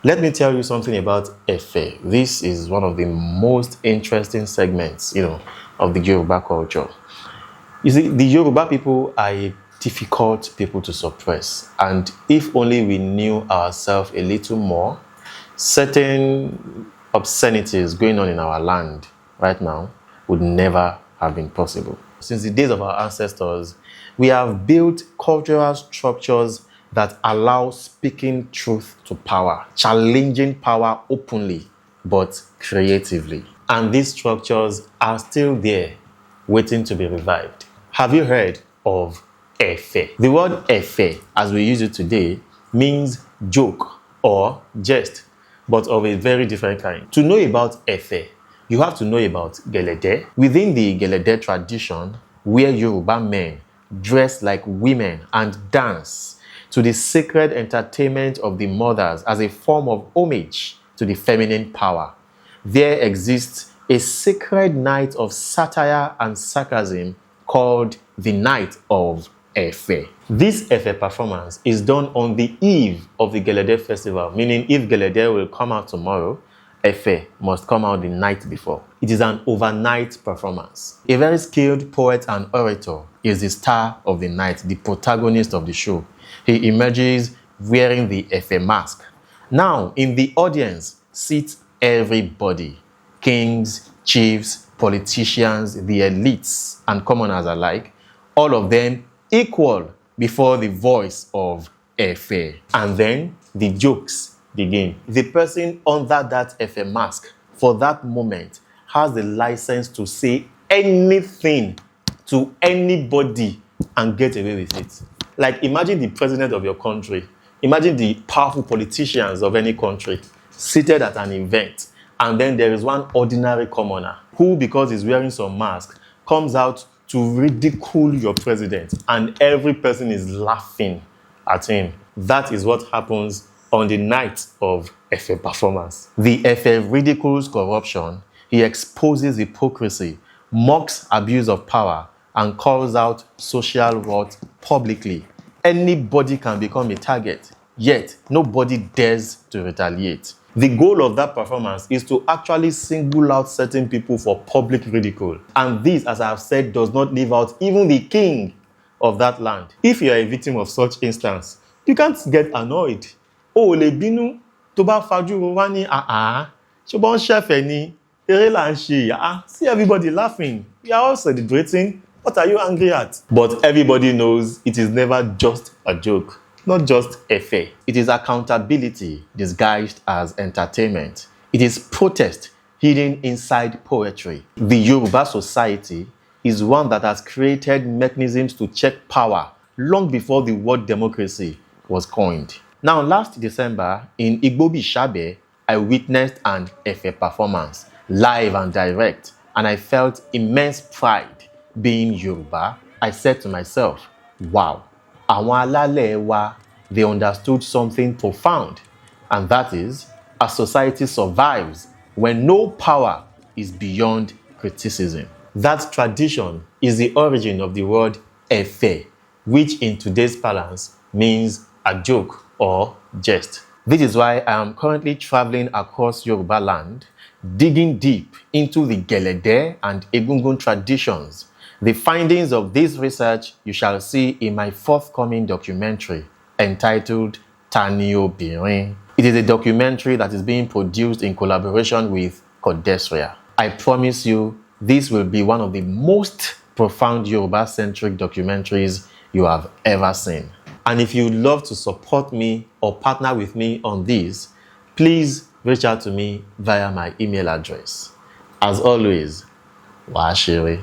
Let me tell you something about Efe. This is one of the most interesting segments, of the Yoruba culture. You see, the Yoruba people are a difficult people to suppress. And if only we knew ourselves a little more, certain obscenities going on in our land right now would never have been possible. Since the days of our ancestors, we have built cultural structures that allow speaking truth to power, challenging power openly, but creatively. And these structures are still there, waiting to be revived. Have you heard of Efe? The word Efe, as we use it today, means joke or jest, but of a very different kind. To know about Efe, you have to know about Gelede. Within the Gelede tradition, where Yoruba men dress like women and dance to the sacred entertainment of the mothers as a form of homage to the feminine power, there exists a sacred night of satire and sarcasm called the Night of Efe. This Efe performance is done on the eve of the Gelede festival, meaning if Gelede will come out tomorrow, Efe must come out the night before. It is an overnight performance. A very skilled poet and orator is the star of the night, the protagonist of the show. He emerges wearing the Efe mask. Now, in the audience sits everybody: kings, chiefs, politicians, the elites, and commoners alike, all of them equal before the voice of Efe. And then the jokes begin. The person under that Efe mask for that moment has the license to say anything to anybody and get away with it. Like, imagine the president of your country, imagine the powerful politicians of any country seated at an event, and then there is one ordinary commoner who, because he's wearing some mask, comes out to ridicule your president, and every person is laughing at him. That is what happens on the night of Efe performance. The Efe ridicules corruption, he exposes hypocrisy, mocks abuse of power, and calls out social rot publicly. Anybody can become a target, yet nobody dares to retaliate. The goal of that performance is to actually single out certain people for public ridicule. And this, as I have said, does not leave out even the king of that land. If you are a victim of such instance, you can't get annoyed. Oh, le binu, tó bá fajúro wá ní ṣùgbọ́n ṣẹ̀fẹ̀ ni, eré là ń ṣe, see everybody laughing. We are all celebrating. What are you angry at? But everybody knows it is never just a joke. Not just Efe. It is accountability disguised as entertainment. It is protest hidden inside poetry. The Yoruba society is one that has created mechanisms to check power long before the word democracy was coined. Now, last December in Igbobi Shabe, I witnessed an Efe performance, live and direct, and I felt immense pride. Being Yoruba, I said to myself, wow, àwọn alálẹ̀ wa, they understood something profound, and that is, a society survives when no power is beyond criticism. That tradition is the origin of the word Efe, which in today's parlance means a joke or jest. This is why I am currently traveling across Yoruba land, digging deep into the Gelede and Egungun traditions. The findings of this research you shall see in my forthcoming documentary entitled TANI OBІNRIN. It is a documentary that is being produced in collaboration with Codesria. I promise you, this will be one of the most profound Yoruba-centric documentaries you have ever seen. And if you'd love to support me or partner with me on this, please reach out to me via my email address. As always, ṣere.